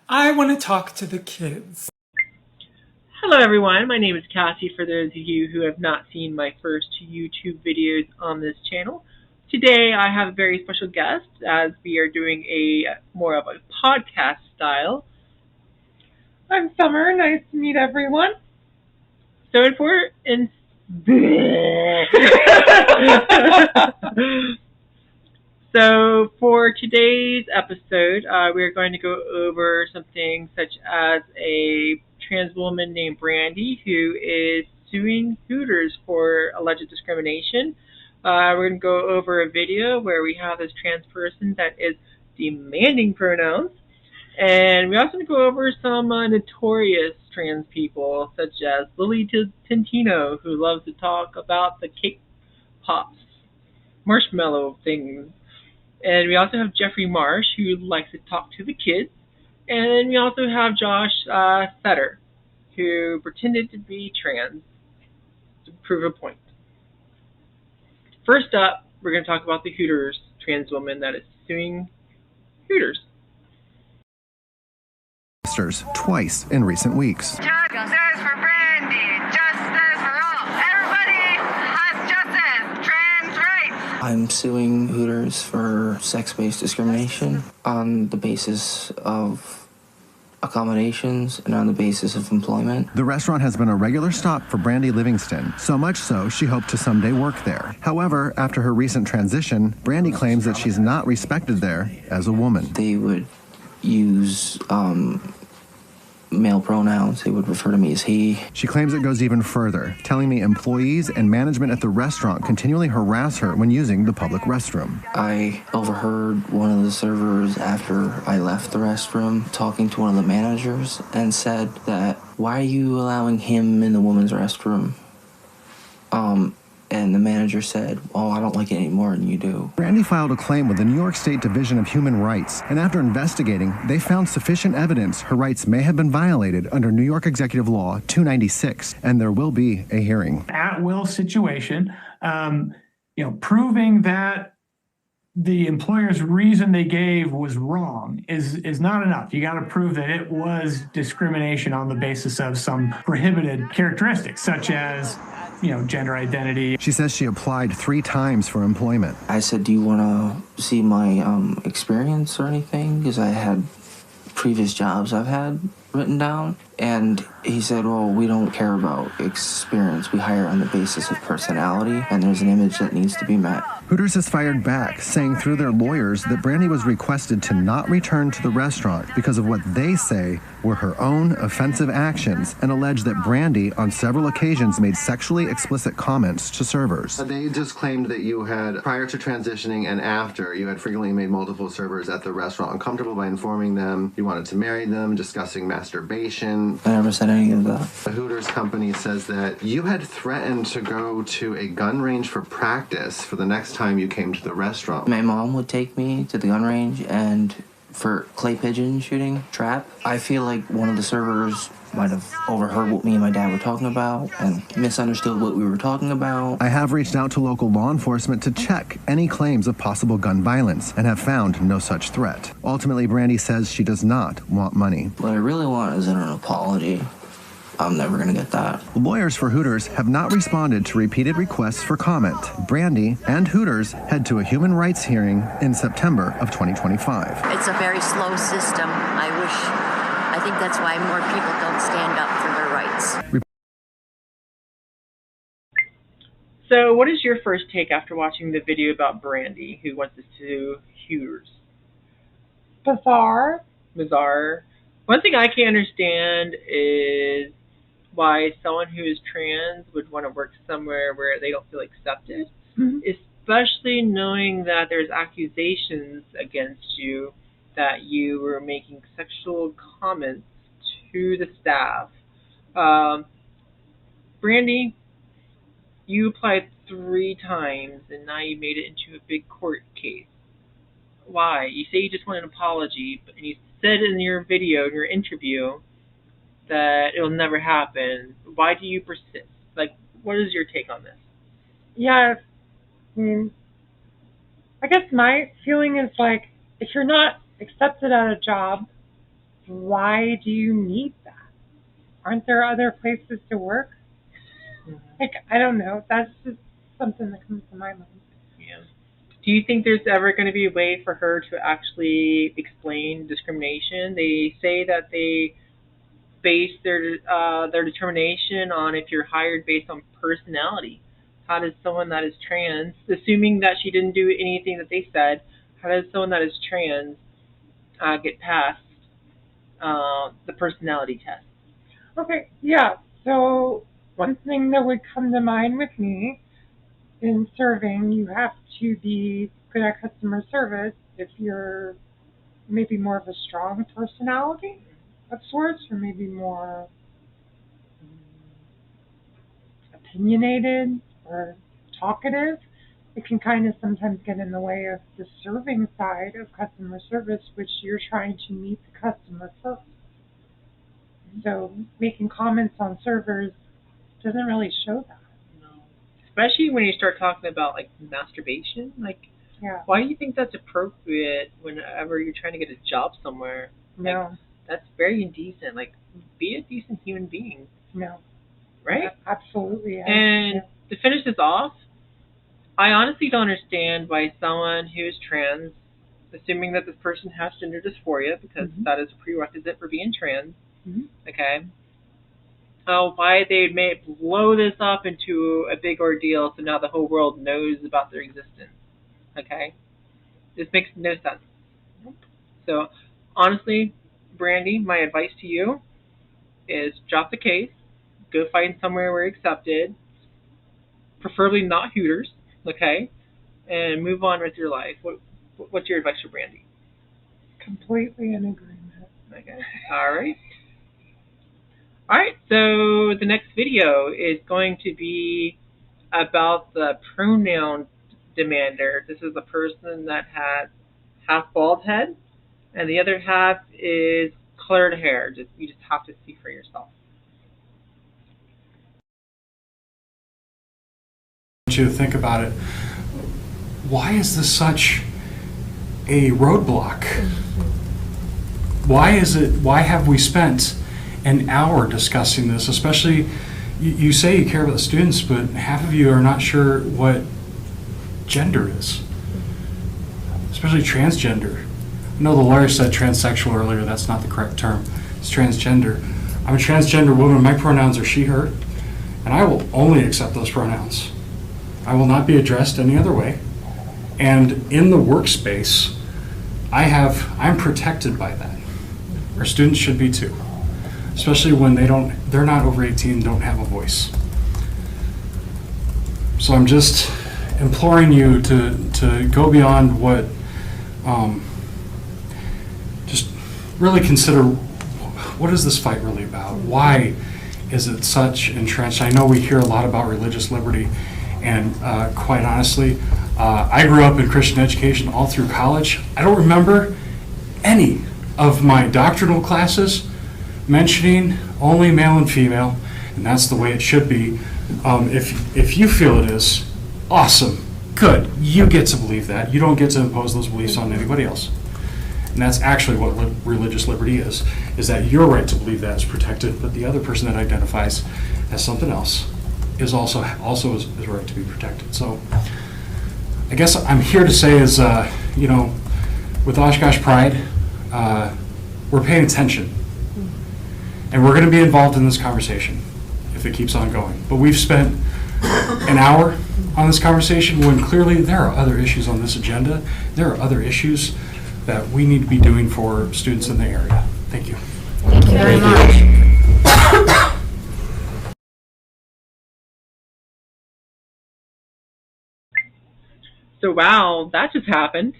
I want to talk to the kids. Hello everyone, my name is Cassie for those of you who have not seen my first YouTube videos on this channel. Today I have a very special guest as we are doing a more of a podcast style. I'm Summer. Nice to meet everyone. So for today's episode, we're going to go over something such as a trans woman named Brandy who is suing Hooters for alleged discrimination. We're going to go over a video where we have this trans person that is demanding pronouns. And we also going to go over some notorious trans people such as Tino, who loves to talk about the cake pops, marshmallow things. And we also have Jeffrey Marsh, who likes to talk to the kids. And we also have Josh Seiter, who pretended to be trans to prove a point. First up, we're going to talk about the Hooters trans woman that is suing Hooters. Twice in recent weeks. Justice for Brandy, justice for all. Everybody has justice, trans rights. I'm suing Hooters for sex-based discrimination on the basis of accommodations and on the basis of employment. The restaurant has been a regular stop for Brandy Livingston, so much so she hoped to someday work there. However, after her recent transition, Brandy claims that she's not respected there as a woman. They would use male pronouns. They would refer to me as he. She claims it goes even further, telling me employees and management at the restaurant continually harass her when using the public restroom. I overheard one of the servers after I left the restroom talking to one of the managers and said that, "Why are you allowing him in the women's restroom?" And the manager said, "Oh, I don't like it any more than you do." Brandy filed a claim with the New York State Division of Human Rights, and after investigating, they found sufficient evidence her rights may have been violated under New York Executive Law 296, and there will be a hearing. At-will situation, proving that the employer's reason they gave was wrong is not enough. You got to prove that it was discrimination on the basis of some prohibited characteristics, such as gender identity. She says she applied 3 times for employment. I said, "Do you want to see my experience or anything?" Because I had previous jobs I've had written down. And he said, "Well, we don't care about experience. We hire on the basis of personality, and there's an image that needs to be met." Hooters has fired back, saying through their lawyers that Brandy was requested to not return to the restaurant because of what they say were her own offensive actions, and allege that Brandy on several occasions made sexually explicit comments to servers. They just claimed that you had, prior to transitioning and after, you had frequently made multiple servers at the restaurant uncomfortable by informing them you wanted to marry them, discussing masturbation. I never said any of that. The Hooters company says that you had threatened to go to a gun range for practice for the next time you came to the restaurant. My mom would take me to the gun range and for clay pigeon shooting trap. I feel like one of the servers might have overheard what me and my dad were talking about and misunderstood what we were talking about. I have reached out to local law enforcement to check any claims of possible gun violence and have found no such threat. Ultimately, Brandy says she does not want money. What I really want is an apology. I'm never going to get that. Lawyers for Hooters have not responded to repeated requests for comment. Brandy and Hooters head to a human rights hearing in September of 2025. It's a very slow system. I think that's why more people don't stand up for their rights. So what is your first take after watching the video about Brandy, who wants to sue Hooters? Bizarre. One thing I can't understand is why someone who is trans would want to work somewhere where they don't feel accepted, especially knowing that there's accusations against you that you were making sexual comments to the staff. Brandy, you applied 3 times and now you made it into a big court case. Why? You say you just want an apology, and you said in your video, in your interview, that it'll never happen. Why do you persist? Like, what is your take on this? Yeah, I guess my feeling is like, if you're not accepted at a job, why do you need that? Aren't there other places to work? Like, I don't know. That's just something that comes to my mind. Yeah. Do you think there's ever going to be a way for her to actually explain discrimination? They say that they base their determination on if you're hired based on personality. How does someone that is trans, assuming that she didn't do anything that they said, how does someone that is trans get past the personality test? Okay, yeah. So one thing that would come to mind with me in serving, you have to be good at customer service if you're maybe more of a strong personality of sorts, or maybe more opinionated or talkative. It can kind of sometimes get in the way of the serving side of customer service, which you're trying to meet the customer first. So making comments on servers doesn't really show that. No. Especially when you start talking about like masturbation. Like, Yeah. why do you think that's appropriate whenever you're trying to get a job somewhere? Like, No. that's very indecent. Like, be a decent human being. No. Right? Absolutely. And to finish this off, I honestly don't understand why someone who's trans, assuming that this person has gender dysphoria, because that is a prerequisite for being trans, okay, why they may blow this up into a big ordeal so now the whole world knows about their existence. Okay? This makes no sense. So, honestly, Brandy, my advice to you is drop the case, go find somewhere where you're accepted, preferably not Hooters, okay, and move on with your life. What's your advice for Brandy? Completely in agreement. Okay. All right. All right. So the next video is going to be about the pronoun demander. This is a person that has half bald head, and the other half is colored hair. You just have to see for yourself. I want you to think about it. Why is this such a roadblock? Why have we spent an hour discussing this? Especially, you say you care about the students, but half of you are not sure what gender is, especially transgender. I know the lawyer said transsexual earlier. That's not the correct term. It's transgender. I'm a transgender woman. My pronouns are she, her, and I will only accept those pronouns. I will not be addressed any other way. And in the workspace, I'm protected by that. Our students should be too, especially when they're not over 18, don't have a voice. So I'm just imploring you to go beyond what, just really consider, what is this fight really about? Why is it such entrenched? I know we hear a lot about religious liberty, and quite honestly, I grew up in Christian education all through college. I don't remember any of my doctrinal classes mentioning only male and female, and that's the way it should be. If you feel it is, awesome, good. You get to believe that. You don't get to impose those beliefs on anybody else. And that's actually what religious liberty is that your right to believe that is protected, but the other person that identifies as something else is also is right to be protected. So I guess I'm here to say is, with Oshkosh Pride, we're paying attention. And we're going to be involved in this conversation if it keeps on going. But we've spent an hour on this conversation when clearly there are other issues on this agenda. There are other issues that we need to be doing for students in the area. Thank you. Thank you very much. So wow, that just happened.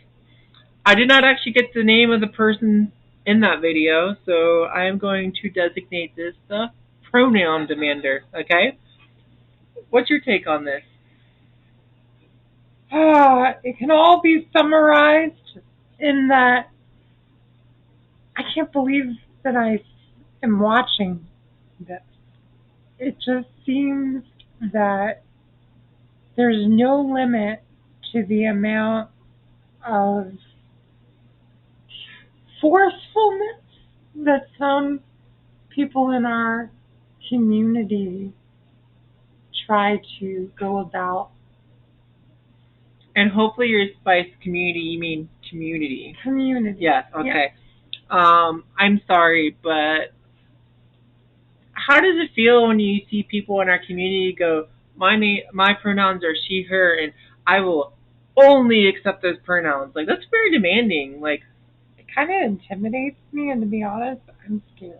I did not actually get the name of the person in that video, so I am going to designate this the pronoun demander, okay? What's your take on this? It can all be summarized in that I can't believe that I am watching this. It just seems that there's no limit to the amount of forcefulness that some people in our community try to go about. And hopefully your spice community, you mean community. Community. Yes, okay. I'm sorry, but how does it feel when you see people in our community go, my pronouns are she, her, and I will only accept those pronouns? Like, that's very demanding. Like, it kind of intimidates me, and to be honest, I'm scared.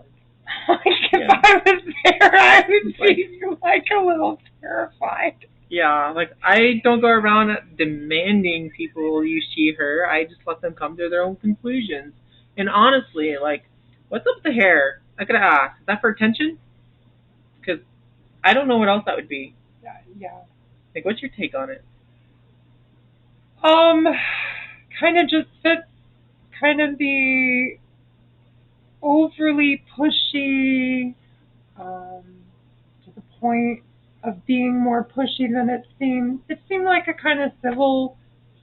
Like, if I was there, I would be like a little terrified. Yeah, like, I don't go around demanding people use she, her. I just let them come to their own conclusions. And honestly, like, what's up with the hair? I gotta ask, is that for attention? Because I don't know what else that would be. Yeah. Like, what's your take on it? Kind of just fits kind of the overly pushy, to the point of being more pushy than it seemed. It seemed like a kind of civil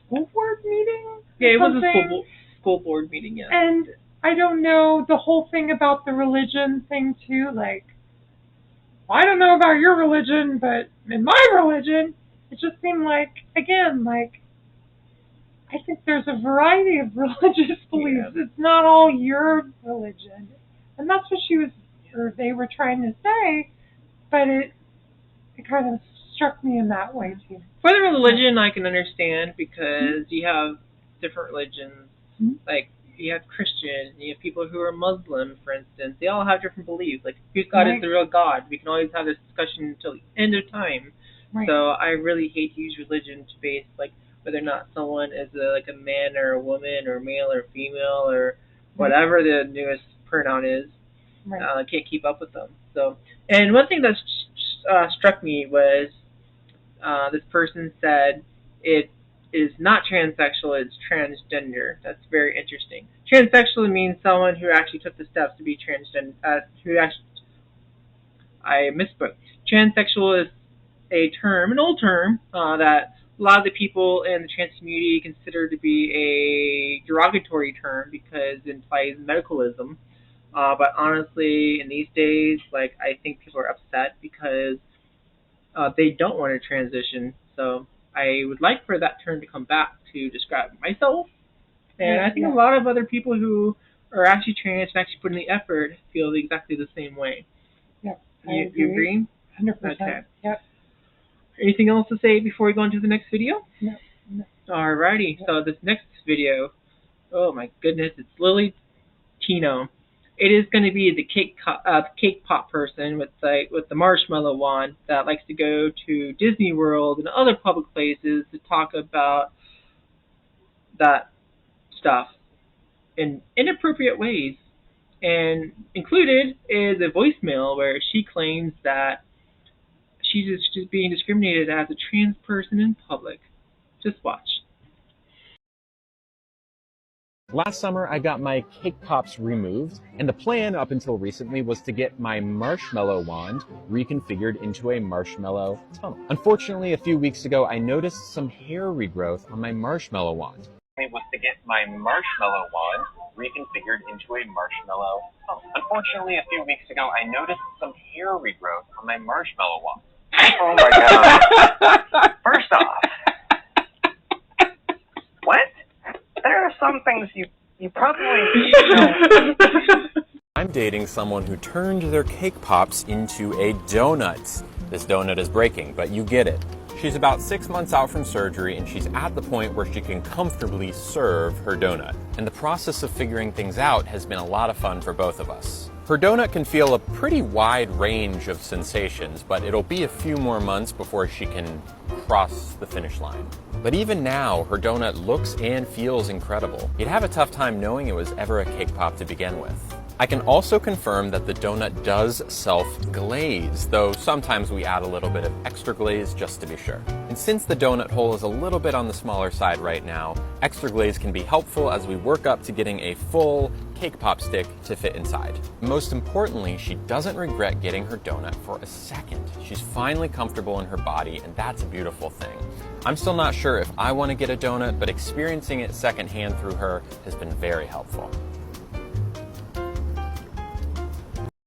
school board meeting. Yeah, it was a school board meeting, yeah. And I don't know, the whole thing about the religion thing too, like, I don't know about your religion, but in my religion, it just seemed like, again, like, I think there's a variety of religious beliefs. Yeah. It's not all your religion. And that's what they were trying to say, but it kind of struck me in that way too. For the religion, I can understand, because you have different religions. Like, you have Christian, you have people who are Muslim, for instance. They all have different beliefs. Like, whose God is the real God? We can always have this discussion until the end of time. Right. So I really hate to use religion to base, like, whether or not someone is a man or a woman or male or female or whatever the newest pronoun is. Right. I can't keep up with them. So, and one thing that struck me was this person said it is not transsexual, it's transgender. That's very interesting. Transsexual means someone who actually took the steps to be transgender. I misspoke. Transsexual is a term, an old term, that a lot of the people in the trans community consider to be a derogatory term because it implies medicalism. But honestly, in these days, like, I think people are upset because they don't want to transition. So I would like for that term to come back to describe myself. And I think a lot of other people who are actually trans and actually put in the effort feel exactly the same way. Yep. You agree? 100%. Okay. Yep. Anything else to say before we go into the next video? No. Alrighty. So this next video, oh my goodness, it's Lily Tino. It is going to be the cake pop person with the marshmallow wand that likes to go to Disney World and other public places to talk about that stuff in inappropriate ways. And included is a voicemail where she claims that she's just being discriminated as a trans person in public. Just watch. Last summer, I got my cake pops removed, and the plan up until recently was to get my marshmallow wand reconfigured into a marshmallow tunnel. Unfortunately, a few weeks ago, I noticed some hair regrowth on my marshmallow wand. It was to get my marshmallow wand reconfigured into a marshmallow tunnel. Unfortunately, a few weeks ago, I noticed some hair regrowth on my marshmallow wand. Oh my god. First off, what? There are some things you probably know. I'm dating someone who turned their cake pops into a donut. This donut is breaking, but you get it. She's about 6 months out from surgery, and she's at the point where she can comfortably serve her donut. And the process of figuring things out has been a lot of fun for both of us. Her donut can feel a pretty wide range of sensations, but it'll be a few more months before she can cross the finish line. But even now, her donut looks and feels incredible. You'd have a tough time knowing it was ever a cake pop to begin with. I can also confirm that the donut does self-glaze, though sometimes we add a little bit of extra glaze just to be sure. And since the donut hole is a little bit on the smaller side right now, extra glaze can be helpful as we work up to getting a full cake pop stick to fit inside. Most importantly, she doesn't regret getting her donut for a second. She's finally comfortable in her body, and that's a beautiful thing. I'm still not sure if I want to get a donut, but experiencing it secondhand through her has been very helpful.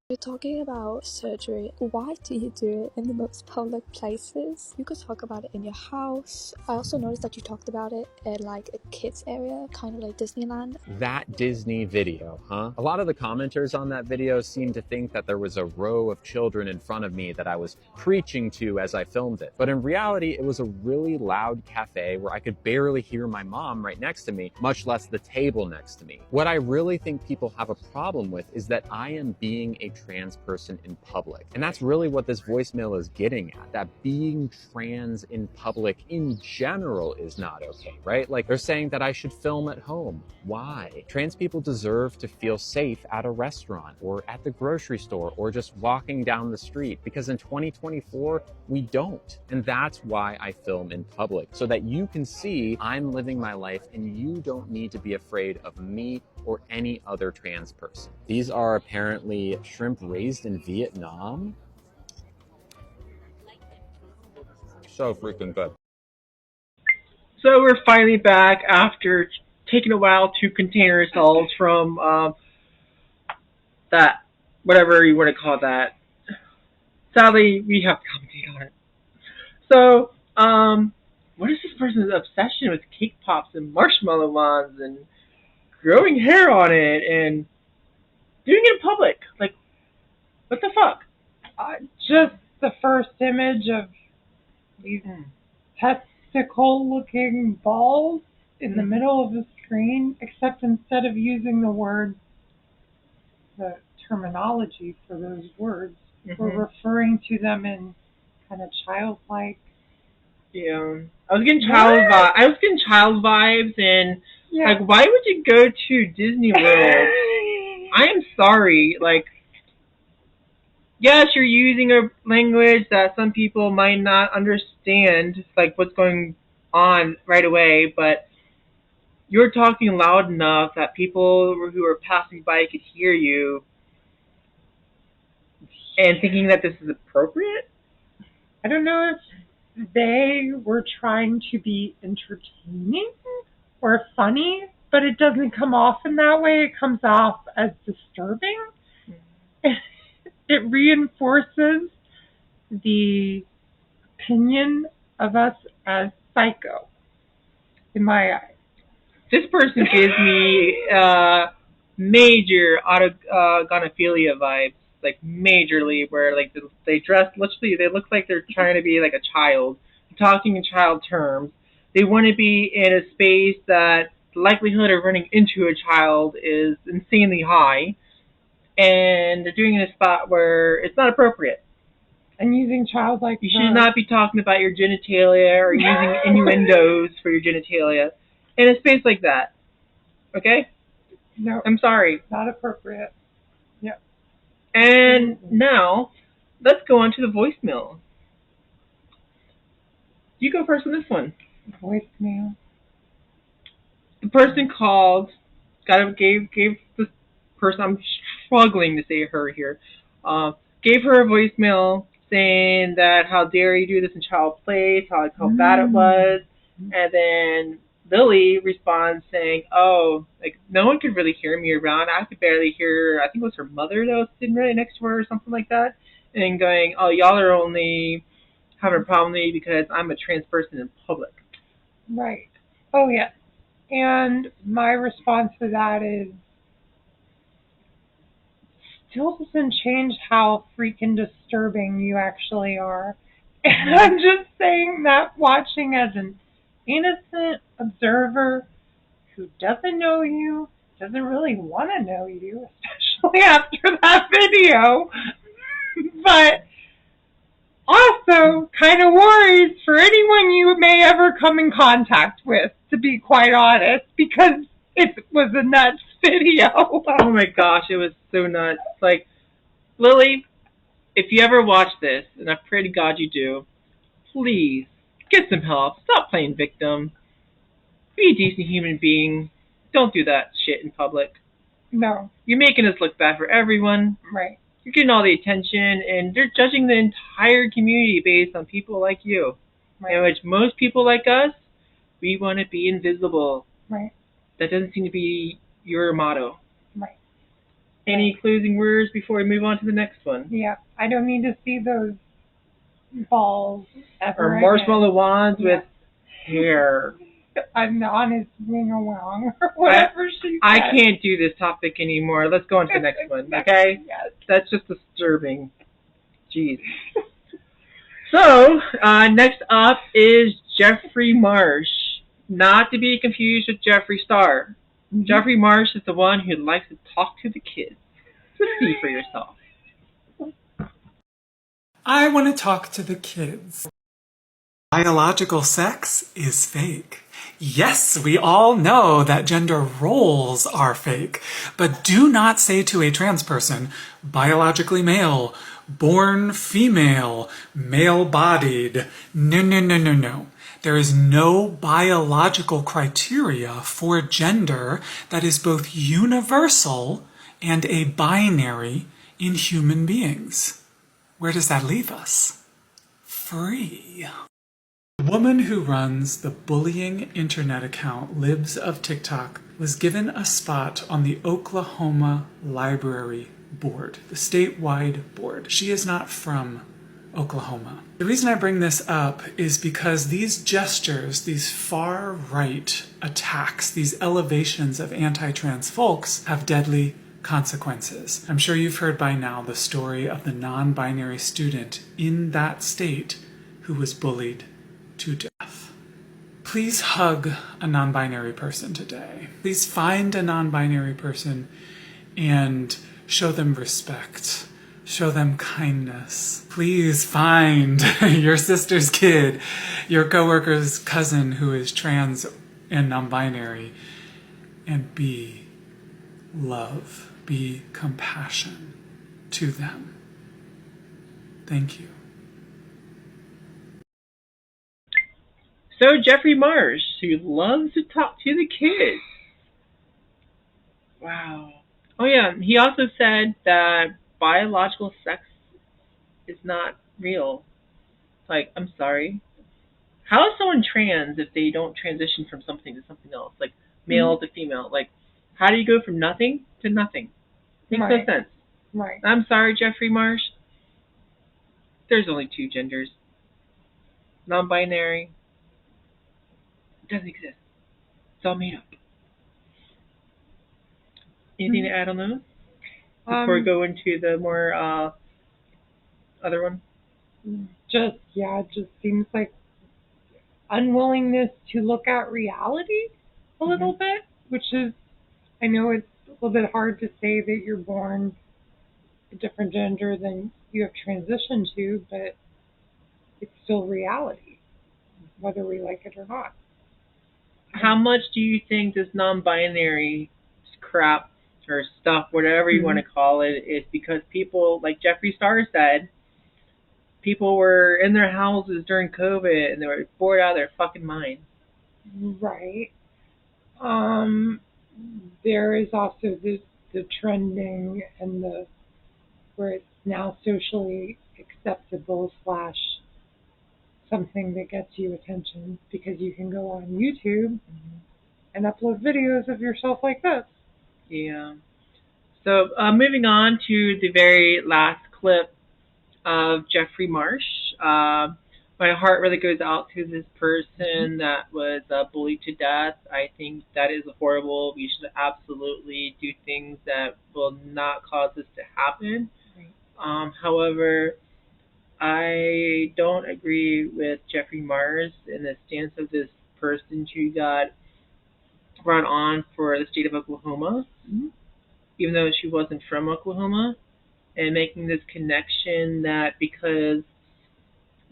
You're talking about surgery. Why do you do it in the most public places? You could talk about it in your house. I also noticed that you talked about it in like a kids area, kind of like Disneyland. That Disney video, huh? A lot of the commenters on that video seemed to think that there was a row of children in front of me that I was preaching to as I filmed it. But in reality, it was a really loud cafe where I could barely hear my mom right next to me, much less the table next to me. What I really think people have a problem with is that I am being a trans person in public. And that's really what this voicemail is getting at, that being trans in public in general is not okay, right? Like they're saying that I should film at home. Why? Trans people deserve to feel safe at a restaurant or at the grocery store or just walking down the street, because in 2024, we don't. And that's why I film in public, so that you can see I'm living my life and you don't need to be afraid of me or any other trans person. These are apparently shrimp raised in Vietnam. So freaking good. So we're finally back after taking a while to contain ourselves from that, whatever you want to call that. Sadly, we have to commentate on it. So, what is this person's obsession with cake pops and marshmallow wands and growing hair on it and doing it in public? Like, what the fuck? Just the first image of these testicle-looking balls in the middle of the screen, except instead of using the words, the terminology for those words, we're referring to them in kind of childlike. Yeah, I was getting child vibes, and like, why would you go to Disney World? I am sorry, like, yes, you're using a language that some people might not understand, like what's going on right away, but you're talking loud enough that people who are passing by could hear you, and thinking that this is appropriate? I don't know if they were trying to be entertaining or funny, but it doesn't come off in that way. It comes off as disturbing. It reinforces the opinion of us as psycho, in my eyes. This person gives me major autogonophilia vibes, like majorly, where like they dress, literally, they look like they're trying to be like a child, talking in child terms. They want to be in a space that the likelihood of running into a child is insanely high, and they're doing it in a spot where it's not appropriate. And using childlike. You should not be talking about your genitalia or using innuendos for your genitalia in a space like that. Okay? No. I'm sorry. Not appropriate. Yep. And now, let's go on to the voicemail. You go first on this one. Voicemail. The person called, gave this person, I'm struggling to say her here, gave her a voicemail saying that how dare you do this in child place, how bad it was, and then Lily responds saying, oh, like, no one could really hear me around. I could barely hear, I think it was her mother that was sitting right next to her or something like that, and going, oh, y'all are only having a problem with me because I'm a trans person in public. Right. Oh, yeah. And my response to that is, still doesn't change how freaking disturbing you actually are. And I'm just saying that watching as an innocent observer who doesn't know you, doesn't really want to know you, especially after that video, but also kind of worries for anyone you may ever come in contact with, to be quite honest, because it was a nuts video. Oh my gosh, it was so nuts. Like, Lily, if you ever watch this, and I pray to God you do, please get some help. Stop playing victim. Be a decent human being. Don't do that shit in public. No. You're making us look bad for everyone. Right. You're getting all the attention, and they're judging the entire community based on people like you. Right. In which most people like us, we want to be invisible. Right. That doesn't seem to be your motto. Right. Any closing words before we move on to the next one? Yeah, I don't need to see those balls ever Or marshmallow again. wands with hair. I'm on his wing along or whatever she said. I can't do this topic anymore. Let's go on to the next one, okay? Yes. That's just disturbing. Jeez. So, next up is Jeffrey Marsh. Not to be confused with Jeffree Star. Mm-hmm. Jeffrey Marsh is the one who likes to talk to the kids. See for yourself. I want to talk to the kids. Biological sex is fake. Yes, we all know that gender roles are fake, but do not say to a trans person, biologically male, born female, male-bodied. No, no, no, no, no. There is no biological criteria for gender that is both universal and a binary in human beings. Where does that leave us? Free. The woman who runs the bullying internet account Libs of TikTok was given a spot on the Oklahoma Library Board, the statewide board. She is not from Oklahoma. The reason I bring this up is because these gestures, these far-right attacks, these elevations of anti-trans folks have deadly consequences. I'm sure you've heard by now the story of the non-binary student in that state who was bullied to death. Please hug a non-binary person today. Please find a non-binary person and show them respect. Show them kindness. Please find your sister's kid, your coworker's cousin who is trans and non-binary, and be love, be compassion to them. Thank you. So Jeffrey Marsh, who loves to talk to the kids. Wow. Oh yeah, he also said that biological sex is not real. Like, I'm sorry. How is someone trans if they don't transition from something to something else? Like, male to female. Like, how do you go from nothing to nothing? Makes no sense. Right. I'm sorry, Jeffrey Marsh. There's only two genders. Non-binary. It doesn't exist. It's all made up. Anything to add on those? Before we go into the more other one? It just seems like unwillingness to look at reality a little bit, which is, I know it's a little bit hard to say that you're born a different gender than you have transitioned to, but it's still reality, whether we like it or not. How much do you think this non-binary crap or stuff, whatever you want to call it, is because people, like Jeffree Star said, people were in their houses during COVID and they were bored out of their fucking mind. Right. There is also the trending and the where it's now socially acceptable / something that gets you attention because you can go on YouTube and upload videos of yourself like this. Yeah. So moving on to the very last clip of Jeffrey Marsh. My heart really goes out to this person that was bullied to death. I think that is horrible. We should absolutely do things that will not cause this to happen. Right. However, I don't agree with Jeffrey Marsh in the stance of this person who got brought on for the state of Oklahoma, even though she wasn't from Oklahoma, and making this connection that because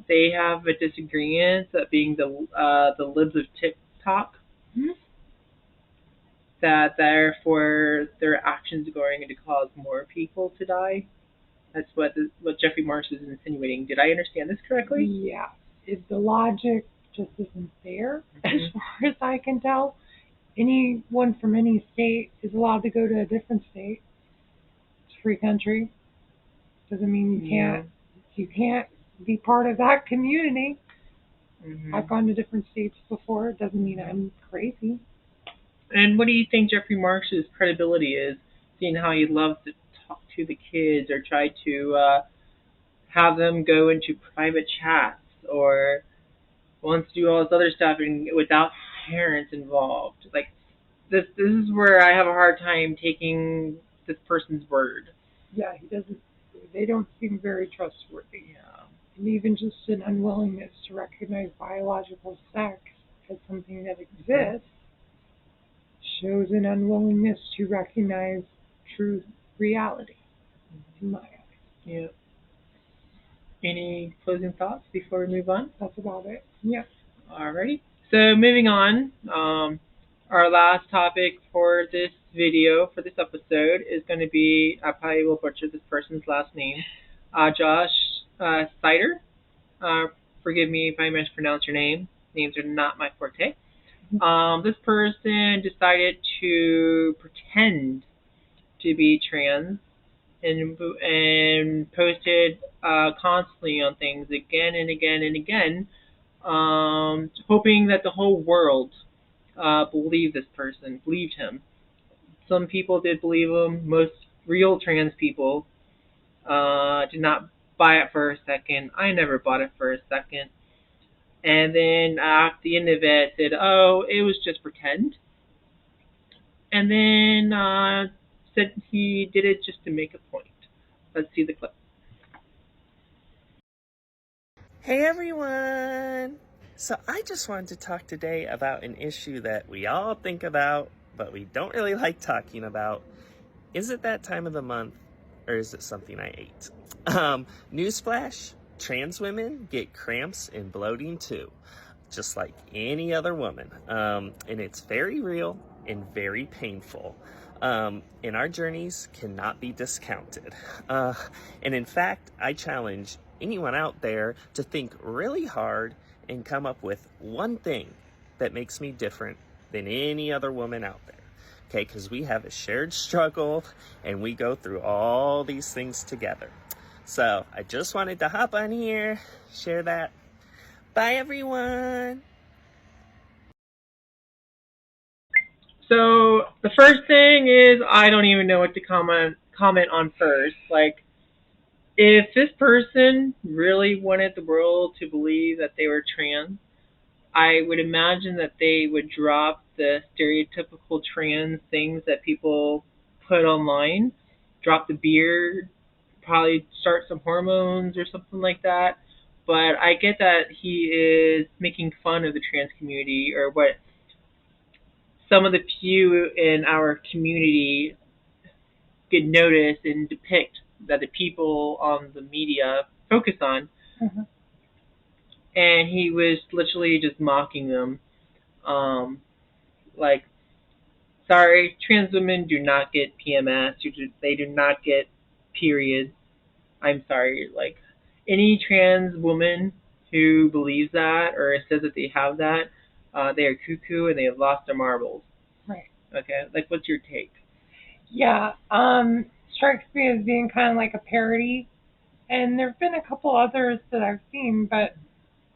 they have a disagreement, that being the libs of TikTok, that therefore their actions are going to cause more people to die. That's what Jeffrey Marsh is insinuating. Did I understand this correctly? Yeah. The logic just isn't there, as far as I can tell. Anyone from any state is allowed to go to a different state. It's a free country. Doesn't mean you can't be part of that community. I've gone to different states before. It doesn't mean I'm crazy. And what do you think Jeffrey Marsh's credibility is, seeing how he loves to to the kids or try to have them go into private chats or wants to do all this other stuff and without parents involved. Like this is where I have a hard time taking this person's word. Yeah, he doesn't. They don't seem very trustworthy. And even just an unwillingness to recognize biological sex as something that exists shows an unwillingness to recognize true reality, in my eyes. Yeah. Any closing thoughts before we move on? That's about it. Yeah. Alrighty. So moving on, our last topic for this video, for this episode, is going to be, I probably will butcher this person's last name, Josh Seiter. Forgive me if I mispronounce your name. Names are not my forte. This person decided to pretend to be trans and posted constantly on things again and again and again, hoping that the whole world believed him. Some people did believe him. Most real trans people did not buy it for a second. I never bought it for a second. And then at the end of it, said, "Oh, it was just pretend." And then said he did it just to make a point. Let's see the clip. Hey everyone! So I just wanted to talk today about an issue that we all think about, but we don't really like talking about. Is it that time of the month, or is it something I ate? Newsflash, trans women get cramps and bloating too, just like any other woman. And it's very real and very painful. And our journeys cannot be discounted. And in fact, I challenge anyone out there to think really hard and come up with one thing that makes me different than any other woman out there. Okay, because we have a shared struggle and we go through all these things together. So I just wanted to hop on here, share that. Bye everyone! So the first thing is I don't even know what to comment on first. Like, if this person really wanted the world to believe that they were trans, I would imagine that they would drop the stereotypical trans things that people put online, drop the beard, probably start some hormones or something like that. But I get that he is making fun of the trans community, or what some of the few in our community get noticed and depict that the people on the media focus on. Mm-hmm. And he was literally just mocking them. Like, sorry, trans women do not get PMS. They do not get periods. I'm sorry. Like, any trans woman who believes that or says that they have that, they are cuckoo and they have lost their marbles. Right. Okay, like, what's your take? Yeah, strikes me as being kind of like a parody. And there have been a couple others that I've seen, but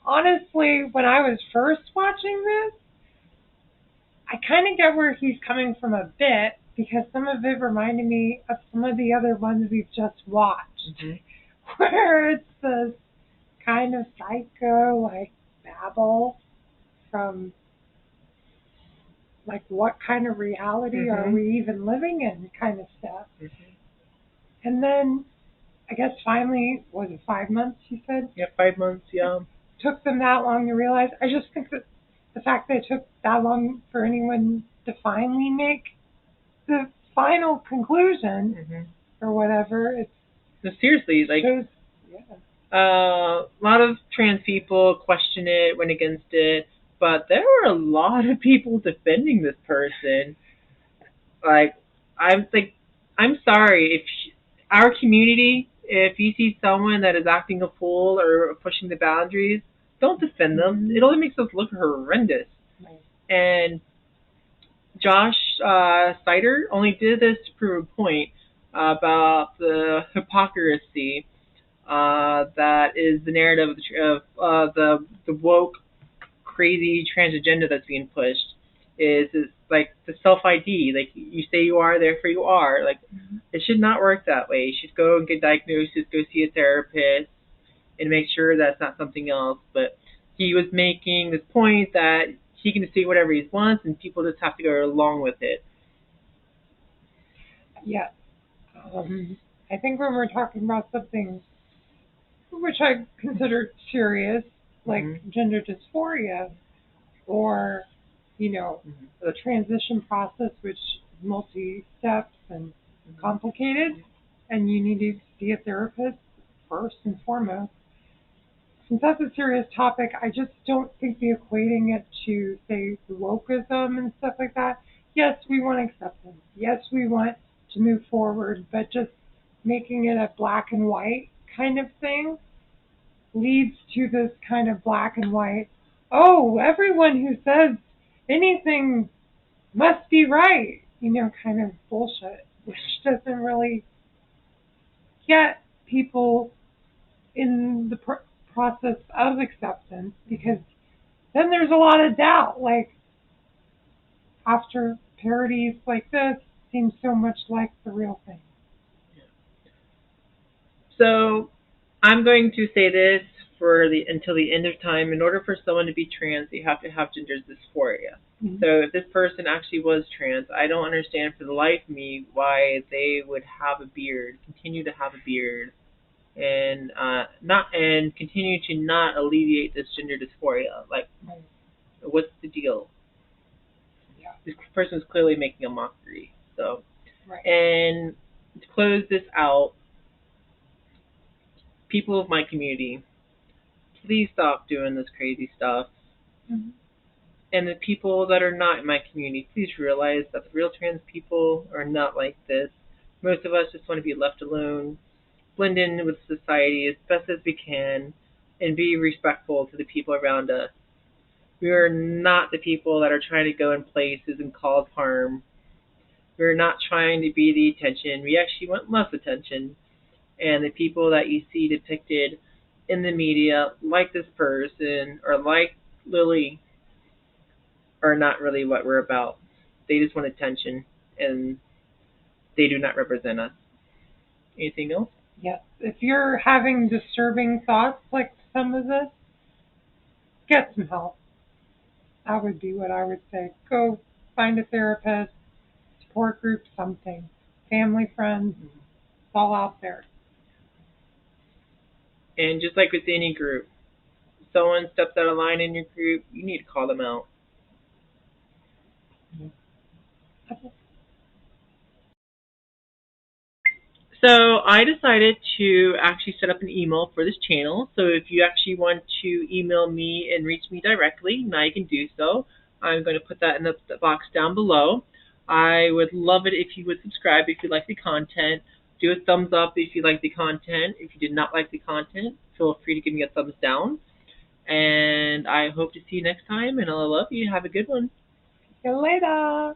honestly, when I was first watching this, I kind of get where he's coming from a bit, because some of it reminded me of some of the other ones we've just watched, where it's this kind of psycho, like, babble from, like, what kind of reality are we even living in kind of stuff. And then, I guess finally, was it 5 months, you said? Yeah, 5 months, yeah. Took them that long to realize. I just think that the fact that it took that long for anyone to finally make the final conclusion or whatever, it's... No, seriously, like, a lot of trans people question it, went against it, but there were a lot of people defending this person. Like, I'm sorry, if our community, if you see someone that is acting a fool or pushing the boundaries, don't defend them. It only makes us look horrendous. Right. And Josh Seiter only did this to prove a point about the hypocrisy that is the narrative of the woke, crazy trans agenda that's being pushed. is like the self ID. Like you say you are, therefore you are. Like it should not work that way. You should go and get diagnosis, go see a therapist, and make sure that's not something else. But he was making this point that he can say whatever he wants, and people just have to go along with it. Yeah. I think when we're talking about something which I consider serious, like gender dysphoria, or, the transition process, which is multi-steps and complicated, and you need to see a therapist first and foremost. Since that's a serious topic, I just don't think the equating it to, say, wokeism and stuff like that. Yes, we want acceptance. Yes, we want to move forward, but just making it a black and white kind of thing leads to this kind of black and white, oh, everyone who says anything must be right, kind of bullshit, which doesn't really get people in the process of acceptance, because then there's a lot of doubt. Like, after parodies like this seem so much like the real thing. So I'm going to say this until the end of time. In order for someone to be trans, they have to have gender dysphoria. So if this person actually was trans, I don't understand for the life of me why they would have a beard, continue to have a beard, and continue to not alleviate this gender dysphoria. Like, what's the deal? Yeah. This person is clearly making a mockery. So, right. And to close this out, people of my community, please stop doing this crazy stuff. And the people that are not in my community, please realize that the real trans people are not like this. Most of us just want to be left alone, blend in with society as best as we can, and be respectful to the people around us. We are not the people that are trying to go in places and cause harm. We're not trying to be the attention. We actually want less attention. And the people that you see depicted in the media, like this person, or like Lily, are not really what we're about. They just want attention, and they do not represent us. Anything else? Yes. If you're having disturbing thoughts like some of this, get some help. That would be what I would say. Go find a therapist, support group, something. Family, friends, it's all out there. And just like with any group, if someone steps out of line in your group, you need to call them out. So I decided to actually set up an email for this channel. So if you actually want to email me and reach me directly, now you can do so. I'm going to put that in the box down below. I would love it if you would subscribe if you like the content. Do a thumbs up if you like the content. If you did not like the content, feel free to give me a thumbs down. And I hope to see you next time, and I love you. Have a good one. See you later.